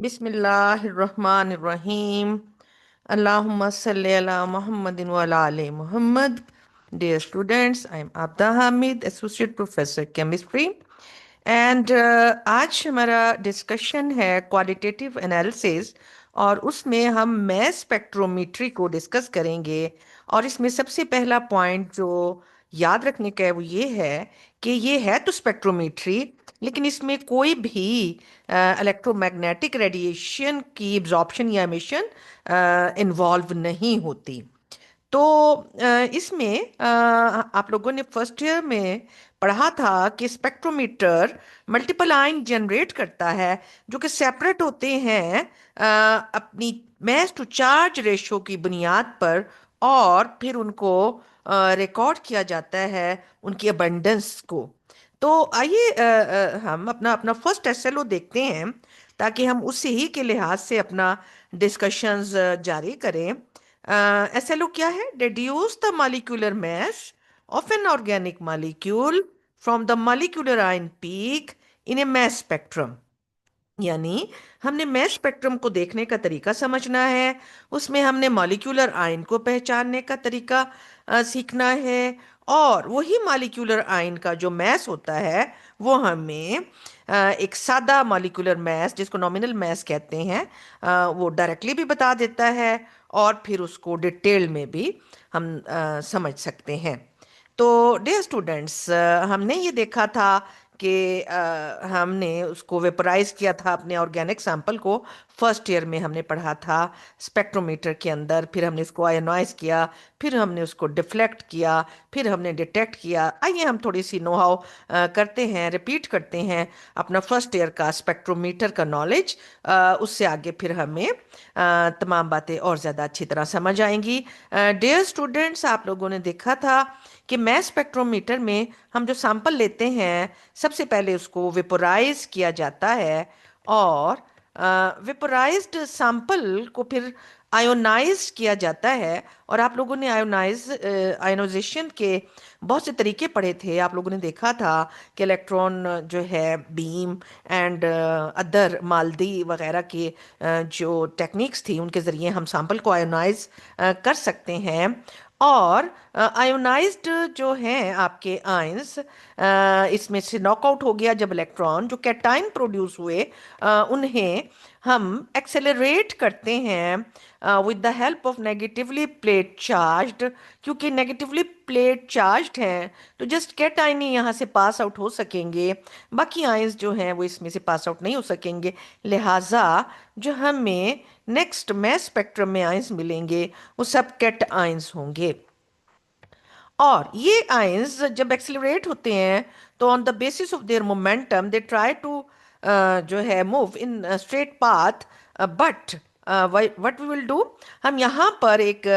बिस्मिल्लाहिर्रहमानिर्रहीम। अल्लाहुम्मा सल्ली अला मुहम्मदिन व अला आले Muhammad. Dear students, I am Abda Hamid, Associate Professor Chemistry, and आज हमारा डिस्कशन है क्वालिटेटिव एनालिसिस, और उसमें हम मैस स्पेक्ट्रोमीट्री को डिस्कस करेंगे। और इसमें सबसे पहला पॉइंट जो याद रखने का है वो ये है कि ये है तो स्पेक्ट्रोमीट्री, लेकिन इसमें कोई भी इलेक्ट्रोमैग्नेटिक रेडिएशन की एब्जॉर्प्शन या एमिशन इन्वॉल्व नहीं होती। तो इसमें आप लोगों ने फर्स्ट ईयर में पढ़ा था कि स्पेक्ट्रोमीटर मल्टीपल आयन जनरेट करता है जो कि सेपरेट होते हैं अपनी मैस टू चार्ज रेशो की बुनियाद पर, और फिर उनको रिकॉर्ड किया जाता है उनकी अबंडेंस को। तो आइए हम अपना अपना फर्स्ट एसएलओ देखते हैं ताकि हम उसी ही के लिहाज से अपना डिस्कशंस जारी करें। SLO क्या है? Reduce the molecular mass of an organic molecule from the molecular ion peak in a mass spectrum। यानी हमने मैस स्पेक्ट्रम को देखने का तरीका समझना है, उसमें हमने मॉलिक्यूलर आयन को पहचानने का तरीका सीखना है, और वही मॉलिक्यूलर आयन का जो मैस होता है वो हमें एक सादा मॉलिक्यूलर मैस जिसको नॉमिनल मैस कहते हैं वो डायरेक्टली भी बता देता है, और फिर उसको डिटेल में भी हम समझ सकते हैं। तो डियर स्टूडेंट्स, हमने ये देखा था कि हमने उसको वेपराइज किया था अपने ऑर्गेनिक सैंपल को। फर्स्ट ईयर में हमने पढ़ा था स्पेक्ट्रोमीटर के अंदर, फिर हमने उसको आयोनाइज किया, फिर हमने उसको डिफ्लेक्ट किया, फिर हमने डिटेक्ट किया। आइए हम थोड़ी सी नो हाउ करते हैं, रिपीट करते हैं अपना फर्स्ट ईयर का स्पेक्ट्रोमीटर का नॉलेज। उससे आगे फिर हमें तमाम बातें और ज़्यादा अच्छी तरह समझ आएंगी। डियर स्टूडेंट्स, आप लोगों ने देखा था कि मैस स्पेक्ट्रोमीटर में हम जो सैंपल लेते हैं सबसे पहले उसको वेपोराइज किया जाता है, और वेपोराइज्ड सैंपल को फिर आयोनाइज किया जाता है। और आप लोगों ने आयोनाइजेशन के बहुत से तरीके पढ़े थे। आप लोगों ने देखा था कि इलेक्ट्रॉन जो है बीम एंड अदर मालदी वगैरह के जो टेक्निक्स थी उनके ज़रिए हम सैंपल को आयोनाइज कर सकते हैं। और आयोनाइज्ड जो हैं आपके आयंस, इसमें से नॉकआउट हो गया जब इलेक्ट्रॉन जो कैटाइन प्रोड्यूस हुए उन्हें हम एक्सेलरेट करते हैं with the help of negatively plate charged. क्योंकि नेगेटिवली प्लेट चार्ज्ड हैं तो जस्ट कैटाइन ही यहाँ से पास आउट हो सकेंगे, बाकी आयंस जो हैं वो इसमें से पास आउट नहीं हो सकेंगे। लिहाजा जो हमें नेक्स्ट मैस स्पेक्ट्रम में आयंस मिलेंगे वो सब कैट आयंस होंगे। और ये आयंस जब एक्सिलरेट होते हैं तो on the basis of their momentum they try to जो है move in straight path, but what we will do, हम यहाँ पर एक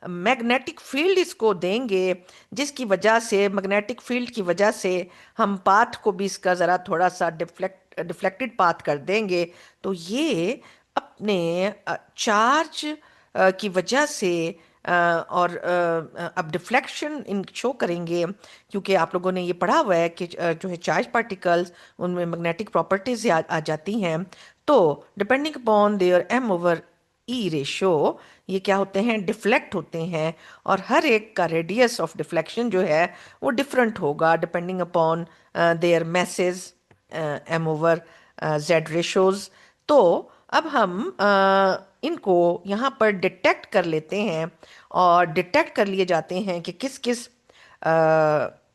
मैग्नेटिक फील्ड इसको देंगे, जिसकी वजह से मैग्नेटिक फील्ड की वजह से हम पाथ को भी इसका ज़रा थोड़ा सा डिफ्लेक्टेड पाथ कर देंगे। तो ये अपने चार्ज की वजह से और अब डिफ्लेक्शन इन शो करेंगे, क्योंकि आप लोगों ने ये पढ़ा हुआ है कि जो है चार्ज पार्टिकल्स उनमें मैग्नेटिक प्रॉपर्टीज आ जाती हैं। तो depending upon their M over E ratio ये क्या होते हैं, डिफ्लेक्ट होते हैं। और हर एक का रेडियस ऑफ डिफ्लेक्शन जो है वो डिफरेंट होगा depending upon their message M over Z ratios. तो अब हम इनको यहाँ पर डिटेक्ट कर लेते हैं, और डिटेक्ट कर लिए जाते हैं कि किस किस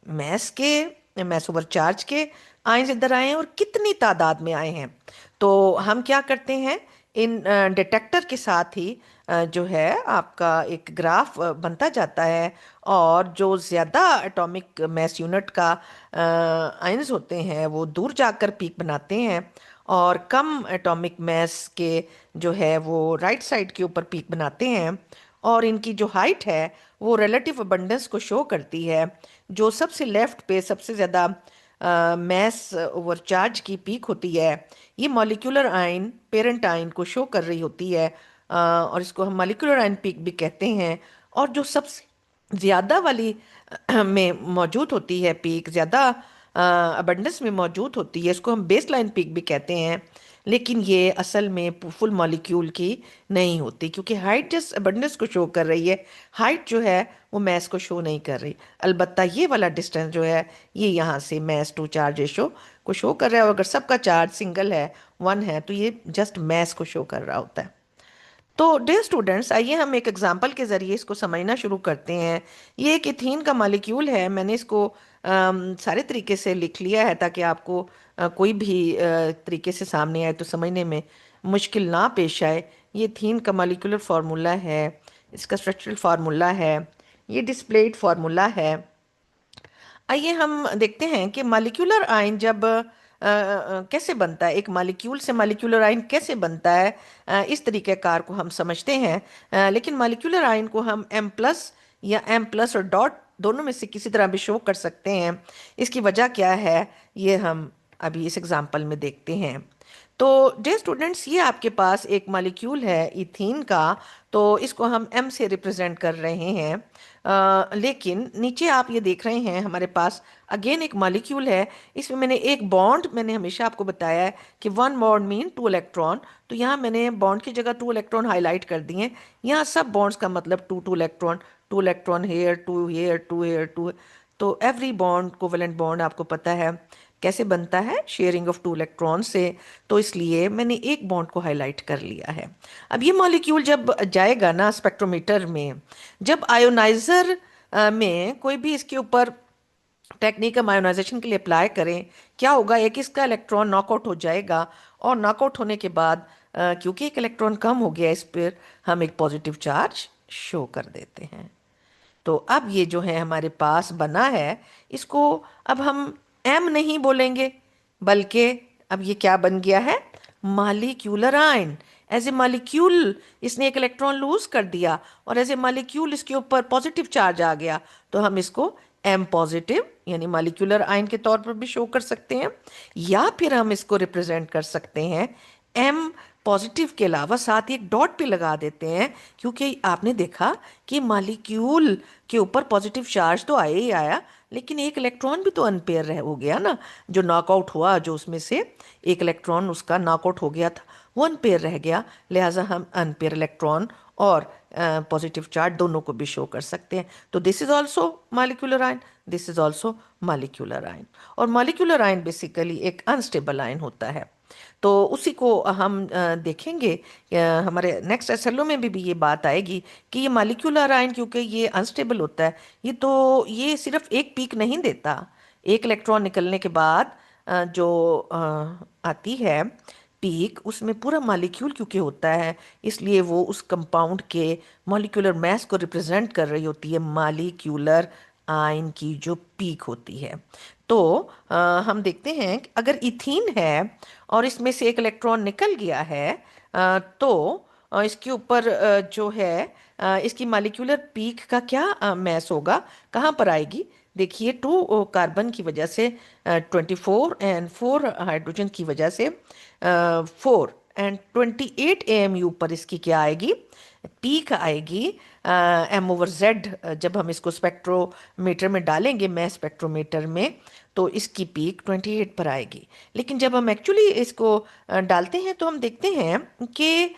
मैस ओवर चार्ज के आयंस इधर आए हैं और कितनी तादाद में आए हैं। तो हम क्या करते हैं, इन डिटेक्टर के साथ ही जो है आपका एक ग्राफ बनता जाता है, और जो ज़्यादा एटॉमिक मैस यूनिट का आयंस होते हैं वो दूर जाकर पीक बनाते हैं, और कम एटॉमिक मैस के जो है वो राइट साइड के ऊपर पीक बनाते हैं। और इनकी जो हाइट है वो रिलेटिव अबंडेंस को शो करती है। जो सबसे लेफ्ट पे सबसे ज़्यादा मैस ओवर चार्ज की पीक होती है, ये मॉलिक्यूलर आयन पेरेंट आयन को शो कर रही होती है, और इसको हम मॉलिक्यूलर आयन पीक भी कहते हैं। और जो सबसे ज़्यादा वाली में मौजूद होती है पीक, ज़्यादा अबंडेंस में मौजूद होती है, इसको हम बेस लाइन पीक भी कहते हैं, लेकिन ये असल में फुल मॉलिक्यूल की नहीं होती, क्योंकि हाइट जिस अबंडेंस को शो कर रही है, हाइट जो है वो मैस को शो नहीं कर रही। अलबत्ता ये वाला डिस्टेंस जो है ये यहाँ से मैस टू चार्ज रेशो को शो कर रहा है, और अगर सबका चार्ज सिंगल है, वन है, तो ये जस्ट मैस को शो कर रहा होता है। तो डियर स्टूडेंट्स, आइए हम एक एग्जांपल के ज़रिए इसको समझना शुरू करते हैं। ये एक इथीन का मॉलिक्यूल है। मैंने इसको सारे तरीके से लिख लिया है ताकि आपको कोई भी तरीके से सामने आए तो समझने में मुश्किल ना पेश आए। ये इथीन का मॉलिक्यूलर फार्मूला है, इसका स्ट्रक्चरल फार्मूला है, ये डिस्प्लेड फार्मूला है। आइए हम देखते हैं कि मॉलिक्यूलर आयन जब कैसे बनता है, एक मॉलिक्यूल से मॉलिक्यूलर आयन कैसे बनता है। इस तरीके कार को हम समझते हैं, लेकिन मॉलिक्यूलर आयन को हम एम प्लस या एम प्लस और डॉट दोनों में से किसी तरह भी शो कर सकते हैं। इसकी वजह क्या है, ये हम अभी इस एग्जांपल में देखते हैं। तो जे स्टूडेंट्स, ये आपके पास एक मॉलिक्यूल है इथीन का, तो इसको हम एम से रिप्रेजेंट कर रहे हैं। लेकिन नीचे आप ये देख रहे हैं हमारे पास अगेन एक मॉलिक्यूल है। इसमें मैंने एक बॉन्ड, मैंने हमेशा आपको बताया है कि one bond mean two electron, तो यहाँ मैंने बॉन्ड की जगह टू इलेक्ट्रॉन हाईलाइट कर दिए हैं। यहाँ सब बॉन्ड्स का मतलब two two electron, two electron here, two here, two here, two. तो एवरी बॉन्ड कोवेलेंट बॉन्ड आपको पता है कैसे बनता है, शेयरिंग ऑफ टू इलेक्ट्रॉन से। तो इसलिए मैंने एक बॉन्ड को हाईलाइट कर लिया है। अब ये मॉलिक्यूल जब जाएगा ना स्पेक्ट्रोमीटर में, जब आयोनाइजर में कोई भी इसके ऊपर टेक्निक हम आयोनाइजेशन के लिए अप्लाई करें, क्या होगा, एक इसका इलेक्ट्रॉन नॉकआउट हो जाएगा, और नॉकआउट होने के बाद क्योंकि एक इलेक्ट्रॉन कम हो गया, इस पर हम एक पॉजिटिव चार्ज शो कर देते हैं। तो अब ये जो है हमारे पास बना है, इसको अब हम एम नहीं बोलेंगे, बल्कि अब ये क्या बन गया है, molecular ion. As a molecule इसने एक इलेक्ट्रॉन लूज कर दिया, और एज ए मॉलिक्यूल इसके ऊपर पॉजिटिव चार्ज आ गया, तो हम इसको एम पॉजिटिव यानी मॉलिक्यूलर आयन के तौर पर भी शो कर सकते हैं, या फिर हम इसको रिप्रेजेंट कर सकते हैं एम पॉजिटिव के अलावा साथ ही एक डॉट भी लगा देते हैं, क्योंकि आपने देखा कि मॉलिक्यूल के ऊपर पॉजिटिव चार्ज तो आया ही आया, लेकिन एक इलेक्ट्रॉन भी तो अनपेयर रह हो गया ना, जो नॉकआउट हुआ, जो उसमें से एक इलेक्ट्रॉन उसका नॉकआउट हो गया था, वो अनपेयर रह गया। लिहाजा हम अनपेयर इलेक्ट्रॉन और पॉजिटिव चार्ज दोनों को भी शो कर सकते हैं। तो this is also molecular ion, this is also molecular ion. और मॉलिक्यूलर आयन बेसिकली एक अनस्टेबल आयन होता है। तो उसी को हम देखेंगे, हमारे नेक्स्ट एसएलओ में भी ये बात आएगी कि ये मॉलिक्यूलर आयन क्योंकि ये अनस्टेबल होता है, ये सिर्फ एक पीक नहीं देता। एक इलेक्ट्रॉन निकलने के बाद जो आती है पीक, उसमें पूरा मॉलिक्यूल क्योंकि होता है, इसलिए वो उस कंपाउंड के मॉलिक्यूलर मास को रिप्रेजेंट कर रही होती है, मॉलिक्यूलर आयन की जो पीक होती है। तो हम देखते हैं कि अगर इथीन है और इसमें से एक इलेक्ट्रॉन निकल गया है, तो इसके ऊपर जो है इसकी मॉलिक्यूलर पीक का क्या मैस होगा, कहाँ पर आएगी। देखिए, टू कार्बन की वजह से 24 एंड 4 हाइड्रोजन की वजह से 4 एंड 28 AMU पर इसकी क्या आएगी, पीक आएगी एम ओवर जेड। जब हम इसको स्पेक्ट्रोमीटर में डालेंगे, मैस स्पेक्ट्रोमीटर में, तो इसकी पीक 28 पर आएगी। लेकिन जब हम एक्चुअली इसको डालते हैं तो हम देखते हैं कि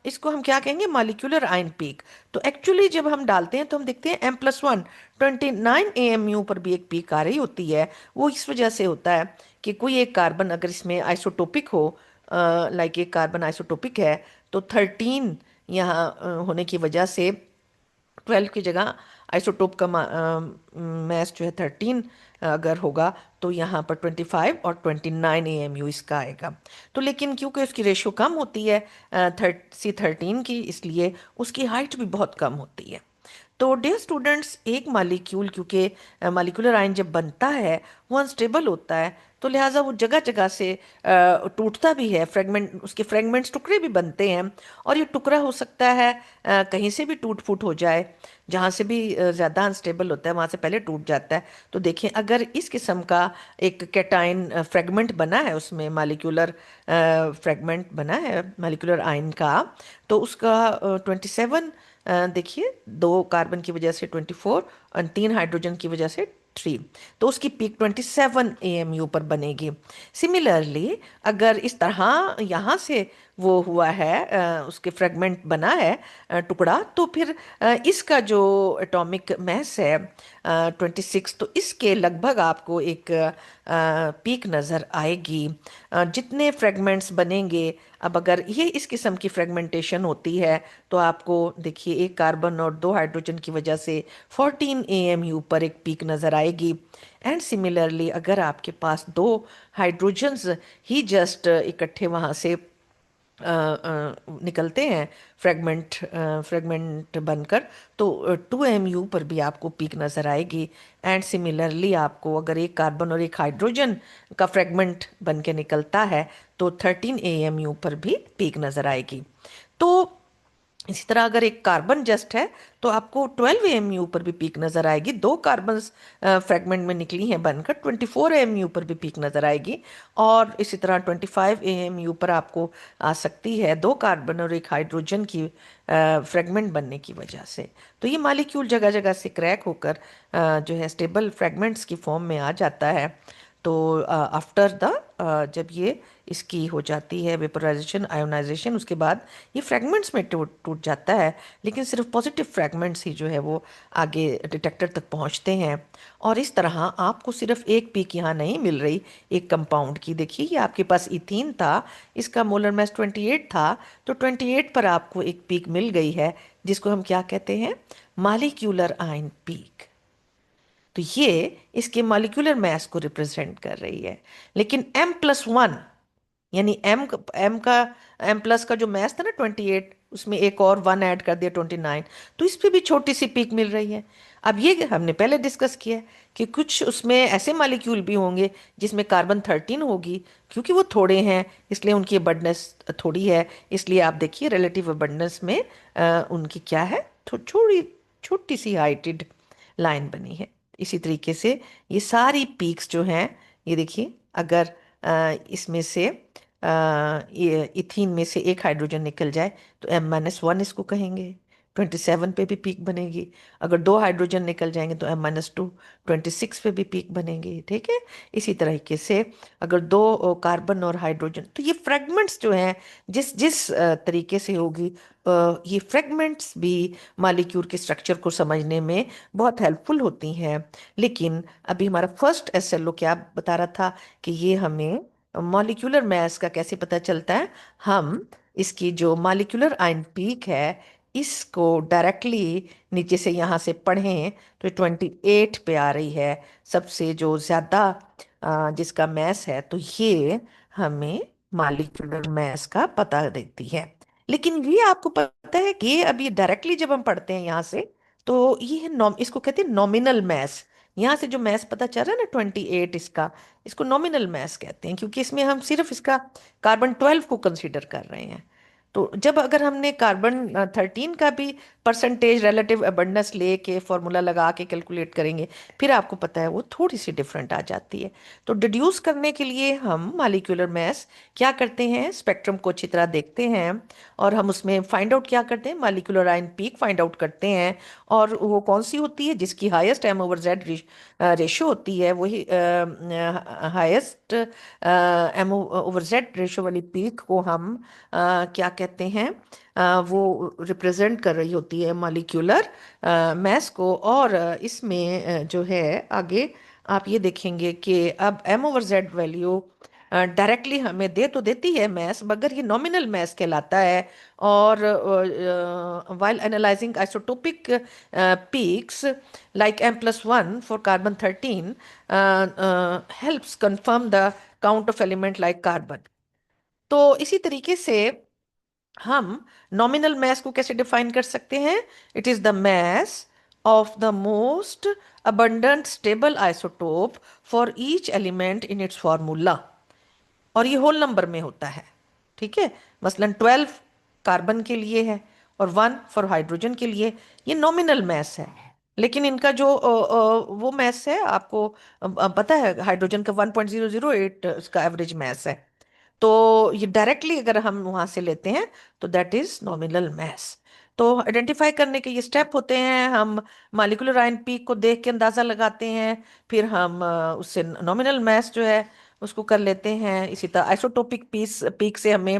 इसको हम क्या कहेंगे, मॉलिक्यूलर आयन पीक। तो एक्चुअली जब हम डालते हैं तो हम देखते हैं M+1 29 AMU पर भी एक पीक आ रही होती है। वो इस वजह से होता है कि कोई एक कार्बन अगर इसमें आइसोटोपिक हो, लाइक एक कार्बन आइसोटोपिक है, तो 13 यहाँ होने की वजह से 12 की जगह आइसोटोप का मैस जो है 13 अगर होगा, तो यहाँ पर 25 और 29 AMU इसका आएगा। तो लेकिन क्योंकि उसकी रेशो कम होती है C13 की, इसलिए उसकी हाइट भी बहुत कम होती है। तो डियर स्टूडेंट्स, एक मॉलिक्यूल क्योंकि मॉलिक्यूलर आयन जब बनता है वो अनस्टेबल होता है, तो लिहाजा वो जगह जगह से टूटता भी है, फ्रेगमेंट, उसके फ्रेगमेंट्स, टुकड़े भी बनते हैं। और ये टुकड़ा हो सकता है कहीं से भी टूट फूट हो जाए, जहाँ से भी ज़्यादा अनस्टेबल होता है वहाँ से पहले टूट जाता है। तो देखें, अगर इस किस्म का एक कैटाइन फ्रेगमेंट बना है, उसमें मॉलिक्यूलर फ्रेगमेंट बना है मॉलिक्यूलर आयन का, तो उसका 27, देखिए, 2 कार्बन की वजह से 24 और 3 हाइड्रोजन की वजह से 3, तो उसकी पीक 27 AMU पर बनेगी। सिमिलरली अगर इस तरह यहाँ से वो हुआ है, उसके फ्रेगमेंट बना है, टुकड़ा, तो फिर इसका जो एटॉमिक मास है 26, तो इसके लगभग आपको एक पीक नज़र आएगी। जितने फ्रेगमेंट्स बनेंगे, अब अगर ये इस किस्म की फ्रेगमेंटेशन होती है तो आपको देखिए एक कार्बन और दो हाइड्रोजन की वजह से 14 AMU पर एक पीक नज़र आएगी। एंड सिमिलरली अगर आपके पास दो हाइड्रोजन्स ही जस्ट इकट्ठे वहाँ से निकलते हैं, फ्रेगमेंट बनकर, तो 2 MU पर भी आपको पीक नज़र आएगी। एंड सिमिलरली आपको अगर एक कार्बन और एक हाइड्रोजन का फ्रेगमेंट बन के निकलता है तो 13 AMU पर भी पीक नज़र आएगी। तो इसी तरह अगर एक कार्बन जस्ट है तो आपको 12 AMU पर भी पीक नजर आएगी। दो कार्बन फ्रेगमेंट में निकली हैं बनकर 24 AMU पर भी पीक नजर आएगी। और इसी तरह 25 AMU पर आपको आ सकती है दो कार्बन और एक हाइड्रोजन की फ्रेगमेंट बनने की वजह से। तो ये मॉलिक्यूल जगह जगह से क्रैक होकर जो है स्टेबल फ्रेगमेंट्स की फॉर्म में आ जाता है। तो आफ्टर द जब ये इसकी हो जाती है वेपोराइजेशन, आयोनाइजेशन, उसके बाद ये फ्रेगमेंट्स में टूट टूट जाता है। लेकिन सिर्फ पॉजिटिव फ्रेगमेंट्स ही जो है वो आगे डिटेक्टर तक पहुंचते हैं। और इस तरह आपको सिर्फ एक पीक यहाँ नहीं मिल रही एक कंपाउंड की। देखिए ये आपके पास इथीन था, इसका मोलर मास 28 था, तो 28 पर आपको एक पीक मिल गई है जिसको हम क्या कहते हैं, मॉलिक्यूलर आयन पीक। तो ये इसके मॉलिक्यूलर मास को रिप्रेजेंट कर रही है। लेकिन M+1 यानी M प्लस का जो मास था ना 28, उसमें एक और 1 ऐड कर दिया 29, तो इस पे भी छोटी सी पीक मिल रही है। अब ये हमने पहले डिस्कस किया है कि कुछ उसमें ऐसे मॉलिक्यूल भी होंगे जिसमें कार्बन 13 होगी, क्योंकि वो थोड़े हैं इसलिए उनकी अबंडेंस थोड़ी है। इसलिए आप देखिए रिलेटिव अबंडेंस में उनकी क्या है, थोड़ी छोटी सी हाइटेड लाइन बनी है। इसी तरीके से ये सारी पीक्स जो हैं, ये देखिए अगर इसमें से ये इथीन में से एक हाइड्रोजन निकल जाए तो M-1 इसको कहेंगे, 27 पे भी पीक बनेगी। अगर दो हाइड्रोजन निकल जाएंगे तो M-2, 26 पे भी पीक बनेगी। ठीक है, इसी तरीके से अगर दो कार्बन और हाइड्रोजन, तो ये फ्रेगमेंट्स जो हैं जिस जिस तरीके से होगी, ये फ्रेगमेंट्स भी मॉलिक्यूल के स्ट्रक्चर को समझने में बहुत हेल्पफुल होती हैं। लेकिन अभी हमारा फर्स्ट SLO क्या बता रहा था कि ये हमें मॉलिक्यूलर मास का कैसे पता चलता है। हम इसकी जो मॉलिक्यूलर आयन पीक है इसको डायरेक्टली नीचे से यहाँ से पढ़ें तो 28 पे आ रही है, सबसे जो ज़्यादा जिसका मास है। तो ये हमें मॉलिक्यूलर मास का पता देती है। लेकिन ये आपको पता है कि ये अभी डायरेक्टली जब हम पढ़ते हैं यहाँ से, तो ये है इसको कहते हैं नॉमिनल मास। यहाँ से जो मास पता चल रहा है ना 28, इसका, इसको नॉमिनल मास कहते हैं, क्योंकि इसमें हम सिर्फ इसका कार्बन 12 को कंसीडर कर रहे हैं। तो जब अगर हमने कार्बन 13 का भी परसेंटेज रिलेटिव अबंडेंस लेके फॉर्मूला लगा के कैलकुलेट करेंगे, फिर आपको पता है वो थोड़ी सी डिफरेंट आ जाती है। तो डिड्यूस करने के लिए हम मॉलिक्यूलर मास क्या करते हैं, स्पेक्ट्रम को अच्छी तरह देखते हैं और हम उसमें फाइंड आउट क्या करते हैं, molecular ion peak find out करते हैं। और वो कौन सी होती है, जिसकी हाईएस्ट M/Z रेशियो होती है, वही हाईएस्ट M/Z रेशियो वाली पीक को हम क्या कहते हैं, वो रिप्रेजेंट कर रही होती है मॉलिक्यूलर मास को। और इसमें जो है आगे आप ये देखेंगे कि अब M/Z वैल्यू डायरेक्टली हमें दे तो देती है मास, मगर ये नॉमिनल मास कहलाता है। और while analyzing isotopic peaks like M+1 for carbon 13 helps confirm the count of element like carbon। तो इसी तरीके से हम नॉमिनल मास को कैसे डिफाइन कर सकते हैं, it is the mass of the most abundant stable isotope for each element in its formula। और ये होल नंबर में होता है। ठीक है, मसलन 12 कार्बन के लिए है और 1 फॉर हाइड्रोजन के लिए, ये नॉमिनल मास है। लेकिन इनका जो वो मास है आपको पता है, हाइड्रोजन का 1.008 इसका एवरेज मास है। तो ये डायरेक्टली अगर हम वहां से लेते हैं तो दैट इज नॉमिनल मास। तो आइडेंटिफाई करने के ये स्टेप होते हैं। हम मालिकुलर आयन पीक को देख के अंदाज़ा लगाते हैं, फिर हम उससे नॉमिनल मास जो है उसको कर लेते हैं। इसी तरह आइसोटोपिक पीक से हमें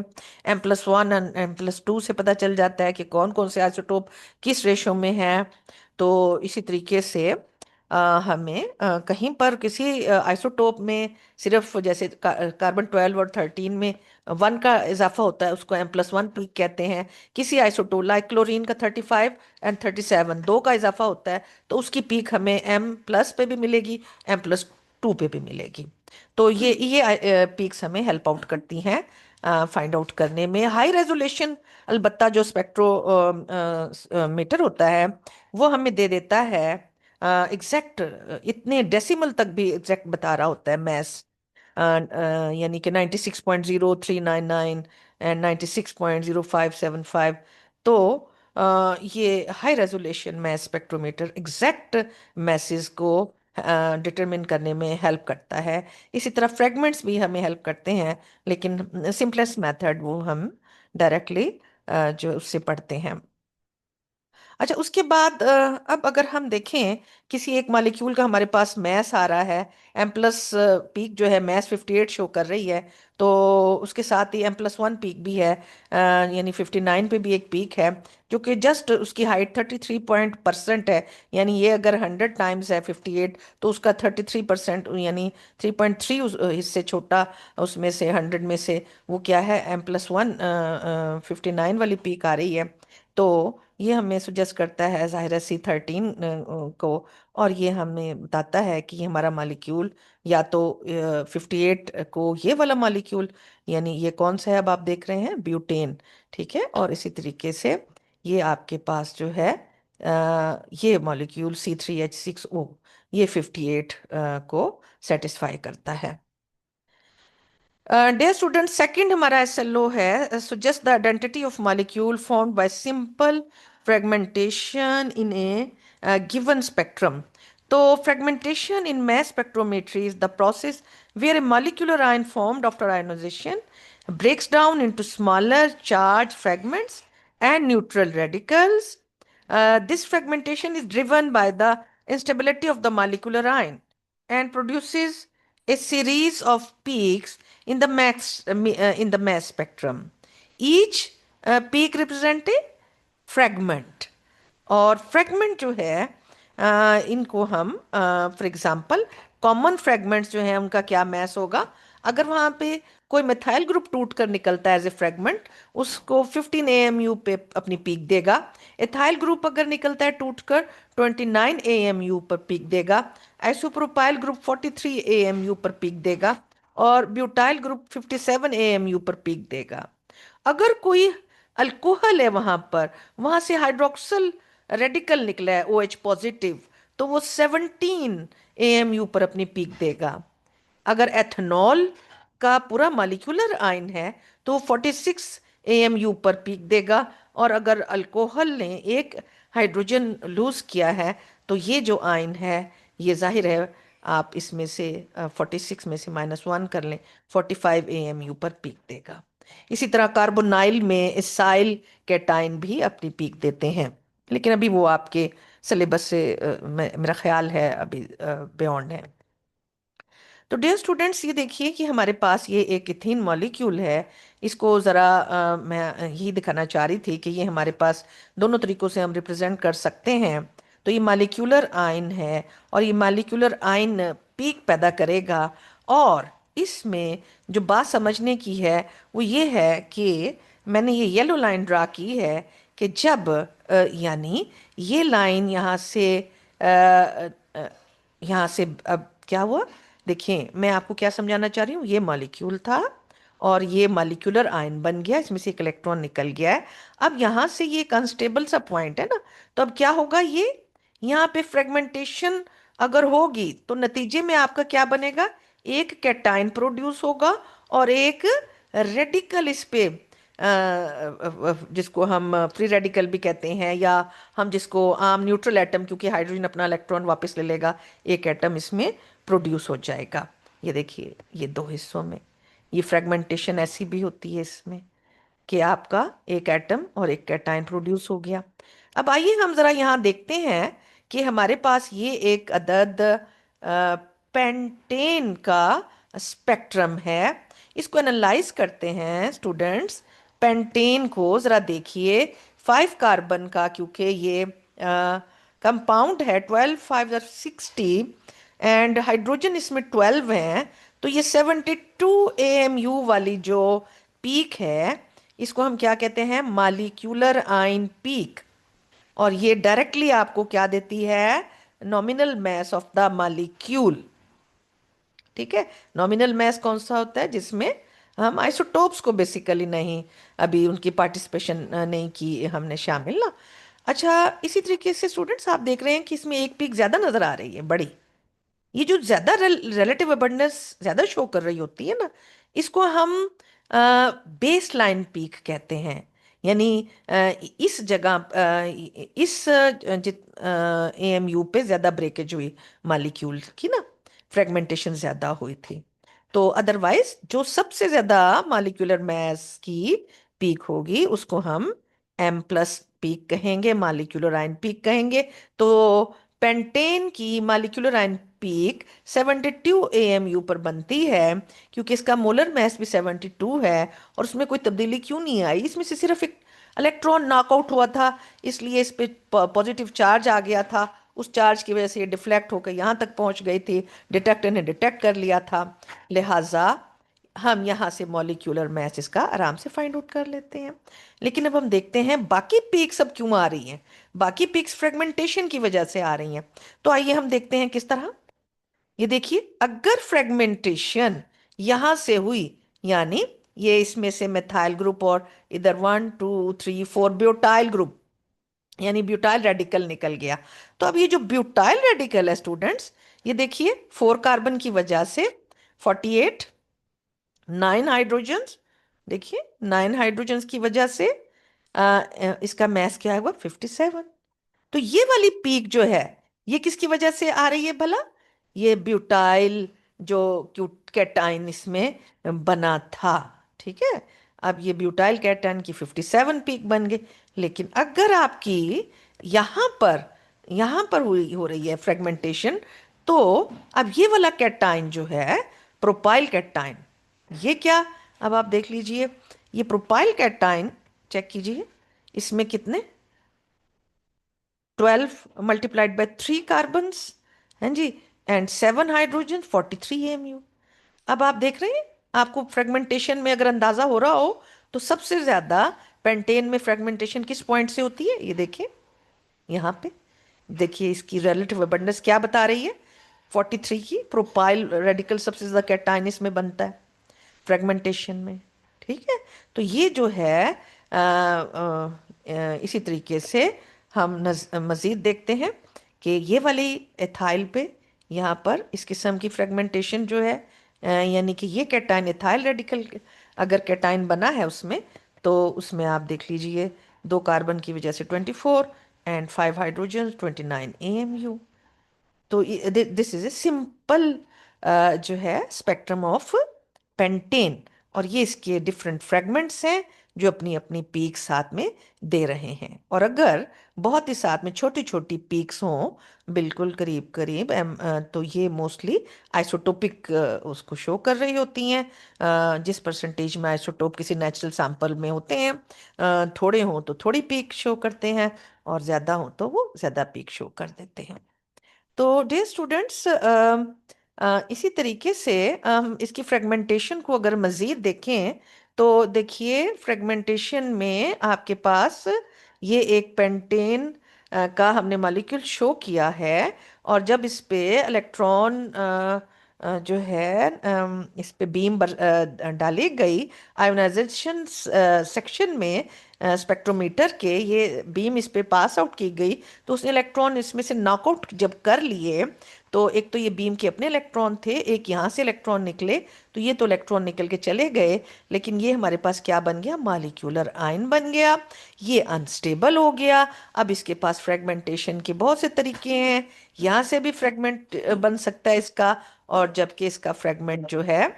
M+1 और M+2 से पता चल जाता है कि कौन कौन से आइसोटोप किस रेशो में है। तो इसी तरीके से हमें कहीं पर किसी आइसोटोप में सिर्फ जैसे कार्बन 12 और 13 में 1 का इजाफा होता है, उसको M+1 पीक कहते हैं। किसी आइसोटोप लाइक क्लोरीन का 35 और 37 दो का इजाफा होता है, तो उसकी पीक हमें M+ पे भी मिलेगी, M+2 पे भी मिलेगी। तो ये पीक्स हमें हेल्प आउट करती हैं फाइंड आउट करने में। हाई रेजोल्यूशन अलबत्ता जो स्पेक्ट्रोमीटर होता है वो हमें दे देता है एग्जैक्ट, इतने डेसिमल तक भी एग्जैक्ट बता रहा होता है मैथ्स, यानी कि 96.0399 एंड 96.0575। तो ये high resolution math spectrometer exact message को डिटरमिन करने में हेल्प करता है। इसी तरह फ्रेगमेंट्स भी हमें हेल्प करते हैं, लेकिन सिंपलेस्ट मेथड वो हम डायरेक्टली जो उससे पढ़ते हैं। अच्छा, उसके बाद अब अगर हम देखें किसी एक मॉलिक्यूल का हमारे पास मैस आ रहा है, M+ पीक जो है मैस 58 शो कर रही है, तो उसके साथ ही M+1 पीक भी है, यानी 59 पे भी एक पीक है, जो कि जस्ट उसकी हाइट 33% है। यानी ये अगर 100 टाइम्स है 58, तो उसका 33% यानी 3.3 हिस्से छोटा उसमें से 100 में से वो क्या है, M+1 59 वाली पीक आ रही है। तो ये हमें सुजेस्ट करता है ज़ाहिर C13 को, और ये हमें बताता है कि हमारा मॉलिक्यूल या तो 58 को ये वाला मॉलिक्यूल, यानी ये कौन सा है अब आप देख रहे हैं, ब्यूटेन, ठीक है। और इसी तरीके से ये आपके पास जो है ये मॉलिक्यूल C3H6O, ये 58 को सेटिस्फाई करता है। Dear students, second हमारा SLO है suggest the identity of molecule formed by simple fragmentation in a given spectrum. तो fragmentation in mass spectrometry is the process where a molecular ion formed after ionization breaks down into smaller charged fragments and neutral radicals. This fragmentation is driven by the instability of the molecular ion and produces a series of peaks in the mass spectrum. Each peak represent a fragment, और fragment जो है इनको हम for example common fragments जो हैं उनका क्या mess होगा, अगर वहां पे कोई मिथाइल ग्रुप टूट कर निकलता है एज ए फ्रेगमेंट, उसको 15 AMU पे अपनी पीक देगा। एथाइल ग्रुप अगर निकलता है टूट कर 29 AMU पर पीक देगा। आइसोप्रोपाइल ग्रुप 43 AMU पर पीक देगा, और ब्यूटाइल ग्रुप 57 AMU पर पीक देगा। अगर कोई अल्कोहल है वहां पर, वहां से हाइड्रोक्सल रेडिकल निकला है OH पॉजिटिव, तो वो 17 AMU पर अपनी पीक देगा। अगर एथनॉल का पूरा मॉलिक्यूलर आयन है तो 46 AMU पर पीक देगा, और अगर अल्कोहल ने एक हाइड्रोजन लूज किया है तो ये जो आयन है, ये जाहिर है आप इसमें से 46 में से -1 कर लें, 45 AMU पर पीक देगा। इसी तरह कार्बोनाइल में इसाइल कैटाइन भी अपनी पीक देते हैं, लेकिन अभी वो आपके सिलेबस से मेरा ख्याल है अभी बियॉन्ड है। तो डियर स्टूडेंट्स, ये देखिए कि हमारे पास ये एक इथीन मॉलिक्यूल है। इसको ज़रा मैं यही दिखाना चाह रही थी कि ये हमारे पास दोनों तरीक़ों से हम रिप्रेजेंट कर सकते हैं। तो ये मॉलिक्यूलर आयन है, और ये मॉलिक्यूलर आयन पीक पैदा करेगा। और इसमें जो बात समझने की है वो ये है कि मैंने ये येलो लाइन ड्रा की है कि जब यानी ये लाइन यहाँ से अब क्या हुआ, देखिए मैं आपको क्या समझाना चाह रही हूँ। ये मॉलिक्यूल था और ये मॉलिक्यूलर आयन बन गया, इसमें से एक इलेक्ट्रॉन निकल गया है। अब यहाँ से ये एक अनस्टेबल सा पॉइंट है ना, तो अब क्या होगा, ये यहाँ पे फ्रेगमेंटेशन अगर होगी तो नतीजे में आपका क्या बनेगा, एक कैटाइन प्रोड्यूस होगा और एक रेडिकल इस पे जिसको हम फ्री रेडिकल भी कहते हैं, या हम जिसको आम न्यूट्रल एटम, क्योंकि हाइड्रोजन अपना इलेक्ट्रॉन वापस ले लेगा, एक एटम इसमें प्रोड्यूस हो जाएगा। ये देखिए ये दो हिस्सों में ये फ्रेगमेंटेशन ऐसी भी होती है इसमें कि आपका एक एटम और एक कैटायन प्रोड्यूस हो गया। अब आइए हम जरा यहाँ देखते हैं कि हमारे पास ये एक अदद पेंटेन का स्पेक्ट्रम है। इसको एनालाइज करते हैं स्टूडेंट्स। पेंटेन को जरा देखिए, 5 कार्बन का, क्योंकि ये कंपाउंड है, 12 5 60 एंड हाइड्रोजन इसमें 12 हैं, तो ये 72 AMU वाली जो पीक है, इसको हम क्या कहते हैं? Molecular ion peak. और ये डायरेक्टली आपको क्या देती है? Nominal mass of the molecule. ठीक है, नॉमिनल मास कौन सा होता है? जिसमें हम आइसोटोप्स को बेसिकली नहीं, अभी उनकी पार्टिसिपेशन नहीं की हमने शामिल ना। अच्छा, इसी तरीके से स्टूडेंट्स आप देख रहे हैं कि इसमें एक पीक ज्यादा नजर आ रही है, बड़ी। ये जो ज्यादा रिलेटिव अबंडेंस ज्यादा शो कर रही होती है ना, इसको हम बेस लाइन पीक कहते हैं। यानी इस जगह इस जित AMU पे ज्यादा ब्रेकेज हुई मालिक्यूल की ना, फ्रेगमेंटेशन ज्यादा हुई थी। तो अदरवाइज जो सबसे ज्यादा मालिक्यूलर मास की पीक होगी उसको हम M+ पीक कहेंगे, मालिक्यूलर आयन पीक कहेंगे। तो पेंटेन की मालिक्यूलर आयन पीक 72 AMU पर बनती है, क्योंकि इसका मोलर मास भी 72 है। और उसमें कोई तब्दीली क्यों नहीं आई? इसमें से सिर्फ एक इलेक्ट्रॉन नॉकआउट हुआ था, इसलिए इस पे पॉजिटिव चार्ज आ गया था। उस चार्ज की वजह से ये डिफ्लेक्ट होकर यहाँ तक पहुंच गई थी, डिटेक्टर ने डिटेक्ट कर लिया था। लिहाजा हम यहाँ से मॉलिक्यूलर मास इसका आराम से फाइंड आउट कर लेते हैं। लेकिन अब हम देखते हैं बाकी पीक्स अब क्यों आ रही हैं। बाकी पीक्स फ्रेगमेंटेशन की वजह से आ रही हैं। तो आइए हम देखते हैं किस तरह। ये देखिए, अगर फ्रेगमेंटेशन यहां से हुई, यानी ये इसमें से मिथाइल ग्रुप और इधर 1 2 3 4 ब्यूटाइल ग्रुप, यानी ब्यूटाइल रेडिकल निकल गया। तो अब ये जो ब्यूटाइल रेडिकल है स्टूडेंट्स, ये देखिए 4 कार्बन की वजह से 48, 9 हाइड्रोजन्स, देखिए 9 हाइड्रोजन्स की वजह से इसका मैस क्या हुआ? 57। तो ये वाली पीक जो है, ये किसकी वजह से आ रही है भला? ये ब्यूटाइल जो कैटाइन इसमें बना था। ठीक है, अब ये ब्यूटाइल कैटाइन की 57 पीक बन गई। लेकिन अगर आपकी यहाँ पर यहाँ पर हुई हो रही है फ्रेगमेंटेशन, तो अब ये वाला कैटाइन जो है, प्रोपाइल कैटाइन, ये क्या? अब आप देख लीजिए, ये प्रोपाइल कैटाइन चेक कीजिए, इसमें कितने? 12 मल्टीप्लाइड बाय 3 कार्बन्स, हैं जी, एंड 7 हाइड्रोजन, 43 AMU। अब आप देख रहे हैं, आपको फ्रेगमेंटेशन में अगर अंदाजा हो रहा हो, तो सबसे ज्यादा पेंटेन में फ्रेगमेंटेशन किस पॉइंट से होती है? ये देखिए यहाँ पे, देखिए इसकी रिलेटिव अबंडेंस क्या बता रही है? 43 की। प्रोपाइल रेडिकल सबसे ज्यादा कैटायन इसमें बनता है फ्रेगमेंटेशन में। ठीक है, तो ये जो है इसी तरीके से हम मजीद देखते हैं कि ये वाली एथाइल पे यहाँ पर इस किस्म की फ्रेगमेंटेशन जो है, यानी कि ये कैटायन एथाइल रेडिकल अगर कैटायन बना है उसमें, तो उसमें आप देख लीजिए 2 कार्बन की वजह से 24 एंड 5 हाइड्रोजन, 29 AMU। तो दिस इज ए सिंपल जो है स्पेक्ट्रम ऑफ पेंटेन। और ये इसके डिफरेंट फ्रेगमेंट्स हैं जो अपनी अपनी पीक साथ में दे रहे हैं। और अगर बहुत ही साथ में छोटी छोटी पीक्स हों, बिल्कुल करीब करीब तो ये मोस्टली आइसोटोपिक उसको शो कर रही होती हैं। जिस परसेंटेज में आइसोटोप किसी नेचुरल सैंपल में होते हैं, थोड़े हों तो थोड़ी पीक शो करते हैं, और ज़्यादा हों तो वो ज़्यादा पीक शो कर देते हैं। तो डियर स्टूडेंट्स, इसी तरीके से इसकी फ्रेगमेंटेशन को अगर मज़ीद देखें, तो देखिए फ्रेगमेंटेशन में आपके पास ये एक पेंटेन का हमने मॉलिक्यूल शो किया है। और जब इस पे इलेक्ट्रॉन जो है इस पे बीम डाली गई आयोनाइजेशन सेक्शन में, स्पेक्ट्रोमीटर के ये बीम इस पे पास आउट की गई, तो उसने इलेक्ट्रॉन इसमें से नॉकआउट जब कर लिए, तो एक तो ये बीम के अपने इलेक्ट्रॉन थे, एक यहाँ से इलेक्ट्रॉन निकले, तो ये तो इलेक्ट्रॉन निकल के चले गए। लेकिन ये हमारे पास क्या बन गया? मॉलिक्यूलर आयन बन गया। ये अनस्टेबल हो गया। अब इसके पास फ्रेगमेंटेशन के बहुत से तरीके हैं, यहाँ से भी फ्रेगमेंट बन सकता है इसका। और जबकि इसका फ्रेगमेंट जो है,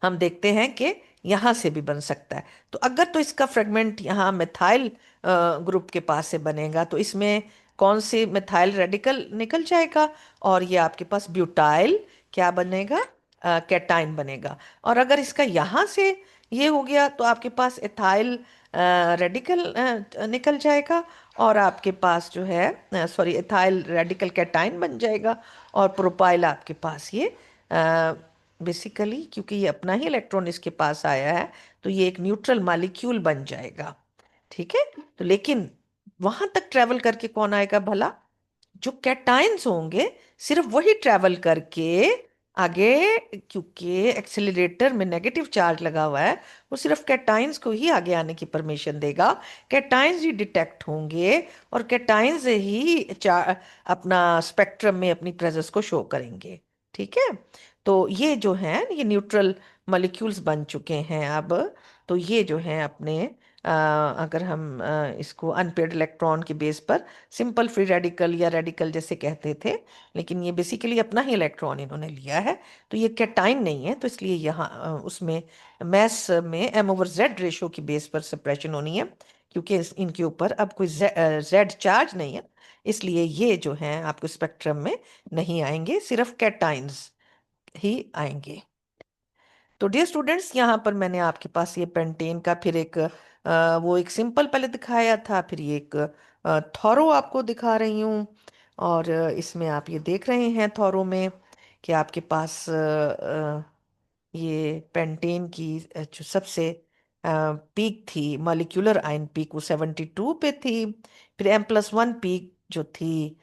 हम देखते हैं कि यहाँ से भी बन सकता है। तो अगर तो इसका फ्रेगमेंट यहाँ मिथाइल ग्रुप के पास से बनेगा तो इसमें कौन से मिथाइल रेडिकल निकल जाएगा, और ये आपके पास ब्यूटाइल क्या बनेगा, कैटाइन बनेगा। और अगर इसका यहाँ से ये हो गया तो आपके पास एथाइल रेडिकल निकल जाएगा, और आपके पास जो है सॉरी एथाइल रेडिकल कैटाइन बन जाएगा, और प्रोपाइल आपके पास ये बेसिकली क्योंकि ये अपना ही इलेक्ट्रॉन इसके पास आया है तो ये एक न्यूट्रल मॉलिक्यूल बन जाएगा। ठीक है, तो लेकिन वहां तक ट्रेवल करके कौन आएगा भला, जो कैटाइन्स होंगे सिर्फ वही ट्रेवल करके आगे, क्योंकि एक्सेलरेटर में नेगेटिव चार्ज लगा हुआ है, वो सिर्फ कैटाइन्स को ही आगे आने की परमिशन देगा। कैटाइन्स ही डिटेक्ट होंगे और कैटाइन्स ही अपना स्पेक्ट्रम में अपनी प्रेजेंस को शो करेंगे। ठीक है, तो ये जो है ये न्यूट्रल मॉलिक्यूल्स बन चुके हैं अब। तो ये जो है अपने अगर हम इसको अनपेयर्ड इलेक्ट्रॉन के बेस पर सिंपल फ्री रेडिकल या रेडिकल जैसे कहते थे, लेकिन ये बेसिकली अपना ही इलेक्ट्रॉन इन्होंने लिया है, तो ये कैटाइन नहीं है, तो इसलिए यहाँ उसमें मैस में m/z रेशो की बेस पर सेपरेशन होनी है, क्योंकि इनके ऊपर अब कोई जेड चार्ज नहीं है, इसलिए ये जो है आपको स्पेक्ट्रम में नहीं आएंगे, सिर्फ कैटाइन्स ही आएंगे। तो डियर स्टूडेंट्स, यहाँ पर मैंने आपके पास ये पेंटेन का फिर एक वो एक सिंपल पहले दिखाया था, फिर ये एक थॉरो आपको दिखा रही हूँ। और इसमें आप ये देख रहे हैं थॉरो में कि आपके पास ये पेंटेन की जो सबसे पीक थी मॉलिक्यूलर आयन पीक वो 72 पे थी। फिर M+1 पीक जो थी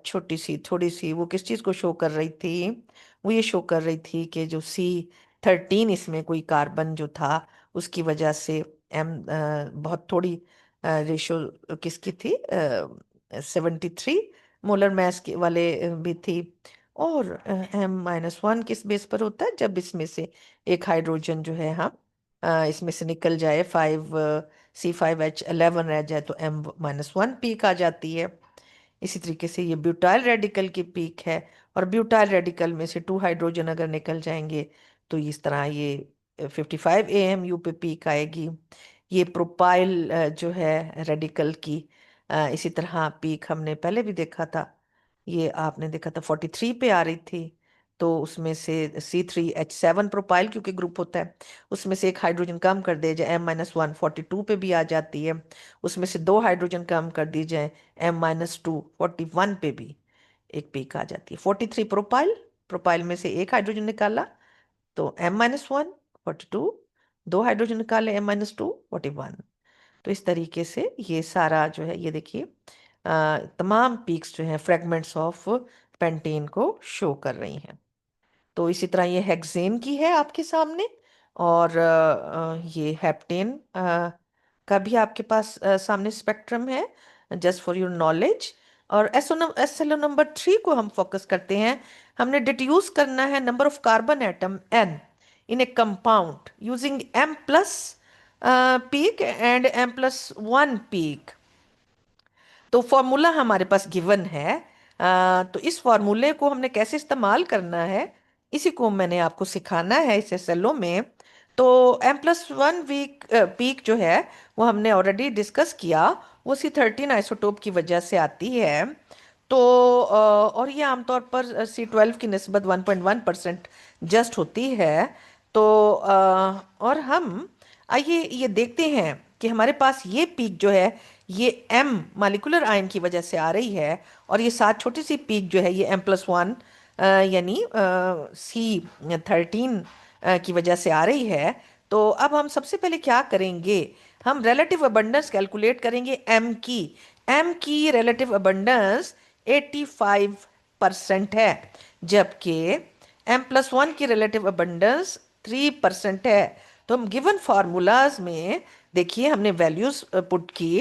छोटी सी थोड़ी सी, वो किस चीज़ को शो कर रही थी, वो ये शो कर रही थी कि जो C13 इसमें कोई कार्बन जो था उसकी वजह से बहुत थोड़ी रेशो किसकी थी, 73 मोलर मास के वाले भी थी। और M-1 किस बेस पर होता है, जब इसमें से एक हाइड्रोजन जो है हम इसमें से निकल जाए 5C5H11 रह जाए तो M-1 पीक आ जाती है। इसी तरीके से ये ब्यूटाइल रेडिकल की पीक है, और ब्यूटाइल रेडिकल में से 2 हाइड्रोजन अगर निकल जाएंगे तो इस तरह ये 55 AMU पे पीक आएगी। ये प्रोपाइल जो है रेडिकल की इसी तरह पीक हमने पहले भी देखा था, ये आपने देखा था 43 पे आ रही थी। तो उसमें से C3H7 प्रोपाइल क्योंकि ग्रुप होता है, उसमें से एक हाइड्रोजन कम कर दिया जाए M-1 42 पे भी आ जाती है। उसमें से 2 हाइड्रोजन कम कर दी जाए M-2 41 पे भी एक पीक आ जाती है। 43 प्रोपाइल, प्रोपाइल में से एक हाइड्रोजन निकाला तो M-1 42, 2 हाइड्रोजन निकाले M-2 41। तो इस तरीके से ये सारा जो है ये देखिए तमाम पीक्स जो हैं फ्रेगमेंट्स ऑफ पेंटेन को शो कर रही हैं। तो इसी तरह ये हेक्सेन की है आपके सामने, और ये हेप्टेन का भी आपके पास सामने स्पेक्ट्रम है, जस्ट फॉर योर नॉलेज। और एसएलओ नंबर 3 को हम फोकस करते हैं। हमने डिड्यूस करना है number of carbon atom n in a compound using M+ peak and M+1 peak. तो फॉर्मूला हमारे पास गिवन है, तो इस फॉर्मूले को हमने कैसे इस्तेमाल करना है इसी को मैंने आपको सिखाना है इस एसएलओ में। तो M+1 वीक पीक जो है वो हमने ऑलरेडी डिस्कस किया, वो C13 आइसोटोप की वजह से आती है। तो और ये आमतौर पर C12 की निस्बत 1.1% जस्ट होती है। तो और हम आइए ये देखते हैं कि हमारे पास ये पीक जो है ये M मालिकुलर आयन की वजह से आ रही है, और ये साथ छोटी सी पीक जो है ये M+1 यानी C13 की वजह से आ रही है। तो अब हम सबसे पहले क्या करेंगे, हम रिलेटिव अबंडेंस कैलकुलेट करेंगे M की रिलेटिव अबंडेंस 85% है, जबकि M+1 की रिलेटिव अबंडेंस 3% है। तो हम गिवन फार्मूलाज में देखिए हमने वैल्यूज पुट की,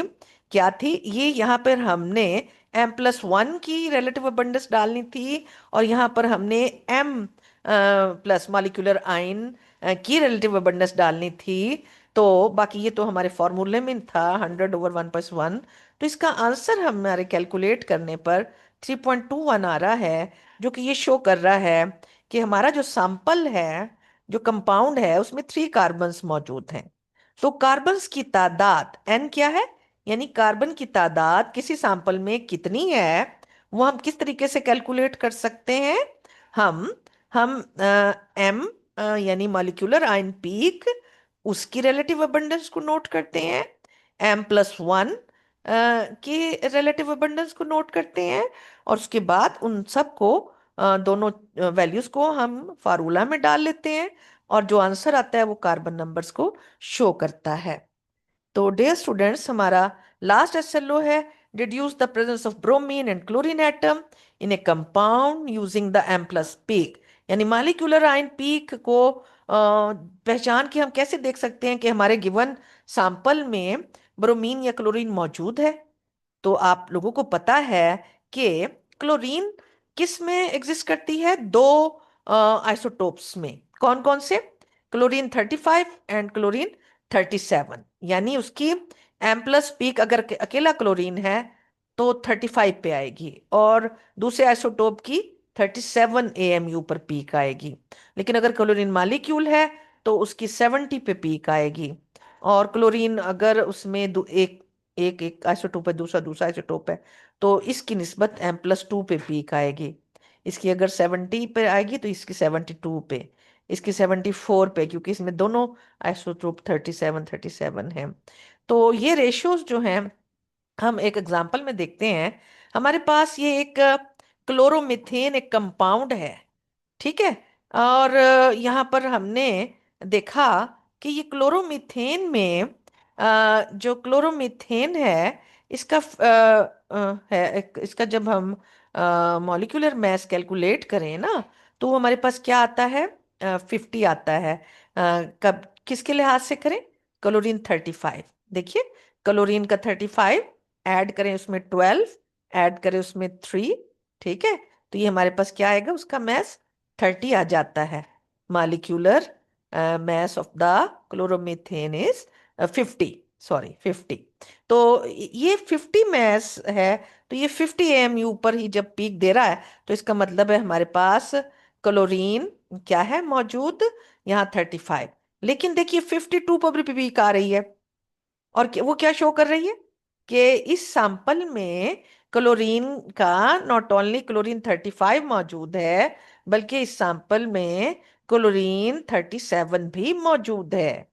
क्या थी ये, यहाँ पर हमने M+1 की रिलेटिव अबंडेंस डालनी थी, और यहाँ पर हमने M प्लस मॉलिक्यूलर आयन की रिलेटिव अबंडेंस डालनी थी। तो बाकी ये तो हमारे फॉर्मूले में था 100/1+1। तो इसका आंसर हमारे कैलकुलेट करने पर 3.21 आ रहा है, जो कि ये शो कर रहा है कि हमारा जो सैंपल है जो कंपाउंड है उसमें 3 कार्बन्स मौजूद हैं। तो कार्बन्स की तादाद n क्या है, यानी कार्बन की तादाद किसी सैंपल में कितनी है, वो हम किस तरीके से कैलकुलेट कर सकते हैं। हम हम m यानी मॉलिक्यूलर आयन पीक, उसकी रिलेटिव अबंडेंस को नोट करते हैं, m+1 की रिलेटिव अबंडेंस को नोट करते हैं, और उसके बाद उन सबको दोनों वैल्यूज को हम फार्मूला में डाल लेते हैं, और जो आंसर आता है वो कार्बन नंबर्स को शो करता है। तो डियर स्टूडेंट्स, हमारा लास्ट एसएलओ है deduce the presence of bromine and chlorine atom in a compound using the M plus peak, यानी मालिक्यूलर आयन पीक को पहचान के हम कैसे देख सकते हैं कि हमारे गिवन सैंपल में ब्रोमीन या क्लोरीन मौजूद है। तो आप लोगों को पता है कि क्लोरीन किस में एग्जिस्ट करती है, दो आइसोटोप्स में। कौन कौन से? क्लोरीन 35 एंड क्लोरीन 37, यानी उसकी एम प्लस पीक अगर अकेला क्लोरीन है तो 35 पे आएगी, और दूसरे आइसोटोप की 37 एएमयू पर पीक आएगी। लेकिन अगर क्लोरीन मालिक्यूल है तो उसकी 70 पे पीक आएगी। और क्लोरीन अगर उसमें एक एक एक आइसोटोप है, दूसरा दूसरा आइसोटोप है, तो इसकी निस्बत m+2 पे पीक आएगी। इसकी अगर 70 पे आएगी तो इसकी 72 पे, इसकी 74 पे, क्योंकि इसमें दोनों आइसोटोप 37 37 है। तो ये रेशियोज जो हैं हम एक एग्जांपल में देखते हैं। हमारे पास ये एक क्लोरोमीथेन एक कंपाउंड है, ठीक है। और यहाँ पर हमने देखा कि ये क्लोरोमीथेन में जो क्लोरोमीथेन है इसका इसका जब हम मॉलिक्यूलर मास कैलकुलेट करें ना, तो वो हमारे पास क्या आता है, 50 आता है। कब किसके लिहाज से करें? क्लोरीन 35, देखिए क्लोरीन का 35 ऐड करें उसमें 12, ऐड करें उसमें 3, ठीक है, तो ये हमारे पास क्या आएगा, उसका मैस 30 आ जाता है। Molecular mass of the chloromethane is 50, sorry 50। तो ये 50 mass है, तो ये 50 AMU पर ही जब पीक दे रहा है तो इसका मतलब है हमारे पास क्लोरीन क्या है मौजूद, यहाँ 35। लेकिन देखिए 52 पर भी पीक आ रही है, और वो क्या शो कर रही है कि इस सैंपल में क्लोरीन का नॉट ओनली क्लोरीन 35 मौजूद है, बल्कि इस सैंपल में क्लोरीन 37 भी मौजूद है।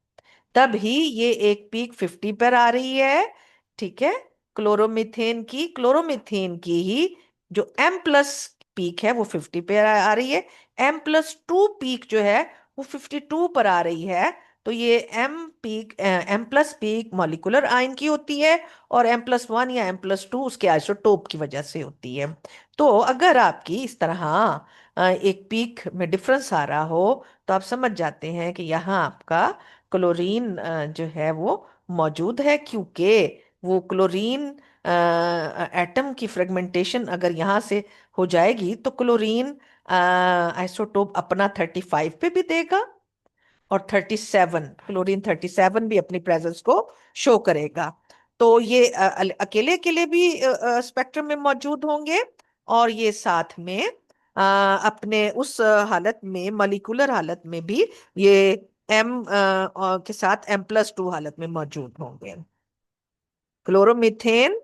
तभी ये एक पीक 50 पर आ रही है, ठीक है। क्लोरोमीथेन की ही जो एम प्लस पीक है वो 50 पे आ रही है, M+2 पीक जो है वो 52 पर आ रही है। तो ये M plus peak molecular ion की होती है, और M+1 या M+2 उसके आइसोटोप की वजह से होती है। तो अगर आपकी इस तरह एक पीक में डिफरेंस आ रहा हो तो आप समझ जाते हैं कि यहाँ आपका क्लोरीन जो है वो मौजूद है, क्योंकि वो क्लोरीन एटम की फ्रेगमेंटेशन अगर यहाँ से हो जाएगी तो क्लोरीन आइसोटोप अपना 35 पे भी देगा, और 37 क्लोरीन 37 भी अपनी प्रेजेंस को शो करेगा। तो ये अकेले अकेले भी स्पेक्ट्रम में मौजूद होंगे, और ये साथ में अपने उस हालत में मॉलिक्यूलर हालत में भी ये एम के साथ M+2 हालत में मौजूद होंगे। क्लोरोमीथेन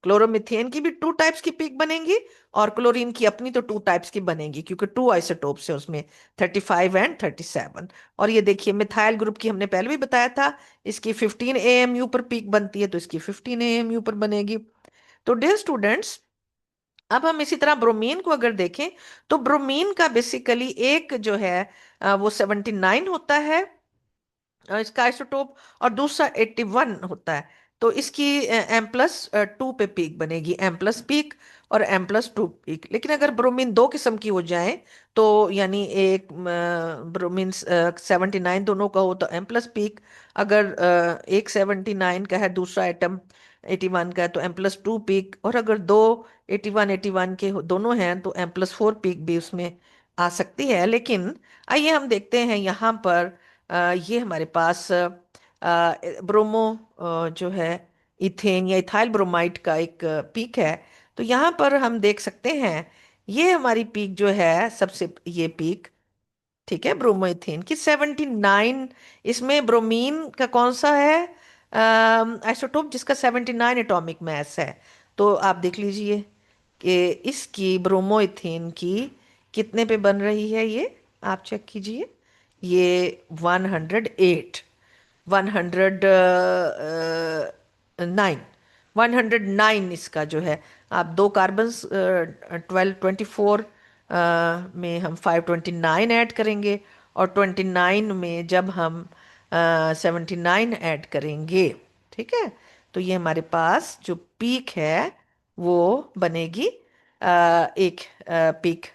क्लोरोमीथेन की भी 2 टाइप्स की पीक बनेंगी, और क्लोरीन की अपनी तो 2 टाइप्स की बनेगी, क्योंकि 2 आइसोटोप्स है उसमें, 35 एंड 37। और ये देखिए मिथाइल ग्रुप की हमने पहले भी बताया था, इसकी 15 AMU पर पीक बनती है, तो इसकी 15 AMU पर बनेगी। तो डियर स्टूडेंट्स, अब हम इसी तरह ब्रोमीन को अगर देखें तो ब्रोमीन का बेसिकली एक जो है वो 79 होता है इसका आइसोटोप, और दूसरा 81 होता है। तो इसकी M+2 पे पीक बनेगी, M+ पीक और M+2 पीक। लेकिन अगर ब्रोमीन दो किस्म की हो जाए, तो यानी एक ब्रोमीन 79 दोनों का हो तो M+पीक, अगर एक 79 का है दूसरा एटम 81 का है तो M+2 पीक, और अगर दो 81 के दोनों हैं तो M+4 पीक भी उसमें आ सकती है। लेकिन आइए हम देखते हैं यहाँ पर ये हमारे पास ब्रोमो जो है इथेन या इथाइल ब्रोमाइड का एक पीक है। तो यहाँ पर हम देख सकते हैं ये हमारी पीक जो है सबसे, ये पीक ठीक है, ब्रोमोइथेन की 79। इसमें ब्रोमीन का कौन सा है आइसोटोप जिसका 79 एटॉमिक मास है? तो आप देख लीजिए कि इसकी ब्रोमोइथेन की कितने पे बन रही है ये, आप चेक कीजिए। ये 108, 109, 109 इसका जो है। आप दो कार्बन 12 24 में हम 529 ऐड करेंगे, और 29 में जब हम 79 ऐड करेंगे, ठीक है, तो ये हमारे पास जो पीक है वो बनेगी एक पीक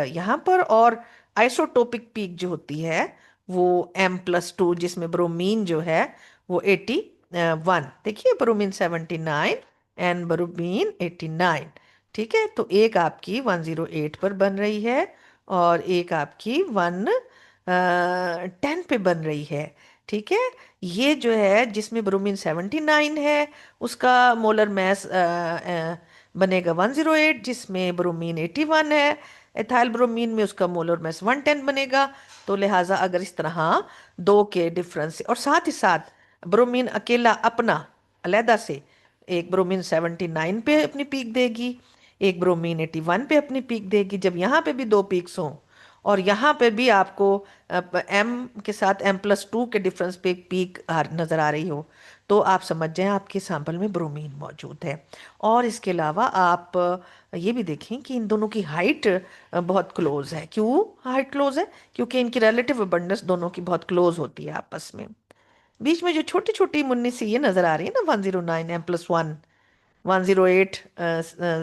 यहाँ पर। और आइसोटोपिक पीक जो होती है वो M+2, जिसमें ब्रोमीन जो है वो 81। देखिए, ब्रोमीन 79 एंड ब्रोमीन 89। ठीक है, तो एक आपकी 108 पर बन रही है और एक आपकी 110 पे बन रही है। ठीक है, ये जो है जिसमें ब्रोमीन 79 है उसका मोलर मास बनेगा 108, जिसमें ब्रोमीन 81 है एथाइल ब्रोमीन में उसका मोलर मास 110 बनेगा। तो लिहाजा अगर इस तरह दो के डिफरेंस और साथ ही साथ ब्रोमीन अकेला अपना अलहदा से एक ब्रोमीन 79 पे अपनी पीक देगी, एक ब्रोमीन 81 पे अपनी पीक देगी। जब यहाँ पे भी दो पीक्स हों और यहाँ पे भी आपको एम के साथ M+2 के डिफरेंस पे एक पीक नजर आ रही हो, तो आप समझ जाएं आपके सैंपल में ब्रोमीन मौजूद है। और इसके अलावा आप ये भी देखें कि इन दोनों की हाइट बहुत क्लोज है। क्यों हाइट क्लोज है? क्योंकि इनकी रिलेटिव अबंडेंस दोनों की बहुत क्लोज होती है आपस में। बीच में जो छोटी छोटी मुन्नी सी ये नजर आ रही है ना, 109 M+1, 108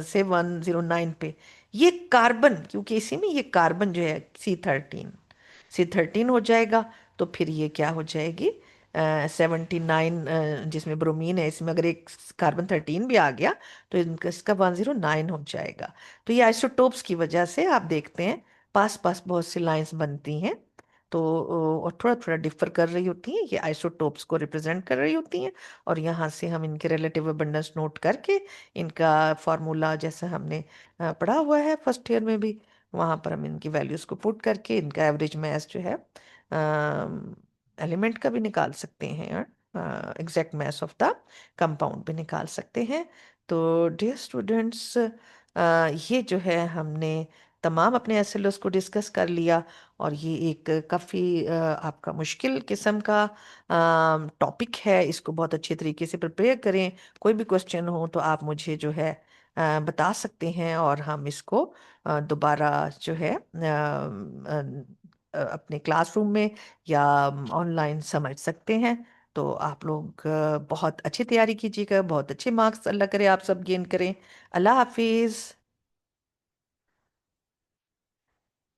से 109 पे, ये कार्बन, क्योंकि इसी में ये कार्बन जो है C13 हो जाएगा। तो फिर ये क्या हो जाएगी 79, जिसमें ब्रोमीन है, इसमें अगर एक कार्बन 13 भी आ गया तो इनका इसका 109 हो जाएगा। तो ये आइसोटोप्स की वजह से आप देखते हैं पास पास बहुत सी लाइंस बनती हैं। तो और थोड़ा थोड़ा डिफर कर रही होती हैं, ये आइसोटोप्स को रिप्रेजेंट कर रही होती हैं। और यहाँ से हम इनके रिलेटिव अबंडेंस नोट करके इनका फार्मूला जैसा हमने पढ़ा हुआ है फर्स्ट ईयर में भी, वहाँ पर हम इनकी वैल्यूज़ को पुट करके इनका एवरेज मास जो है एलिमेंट का भी निकाल सकते हैं, exact mass of the compound भी निकाल सकते हैं। तो डियर स्टूडेंट्स, ये जो है हमने तमाम अपने एसएलओस को डिस्कस कर लिया। और ये एक काफ़ी आपका मुश्किल किस्म का टॉपिक है, इसको बहुत अच्छे तरीके से प्रिपेयर करें। कोई भी क्वेश्चन हो तो आप मुझे जो है बता सकते हैं, और हम इसको दोबारा जो है अपने क्लासरूम में या ऑनलाइन समझ सकते हैं। तो आप लोग बहुत अच्छी तैयारी कीजिएगा, बहुत अच्छे मार्क्स अल्लाह करे आप सब गेन करें। अल्लाह हाफिज़।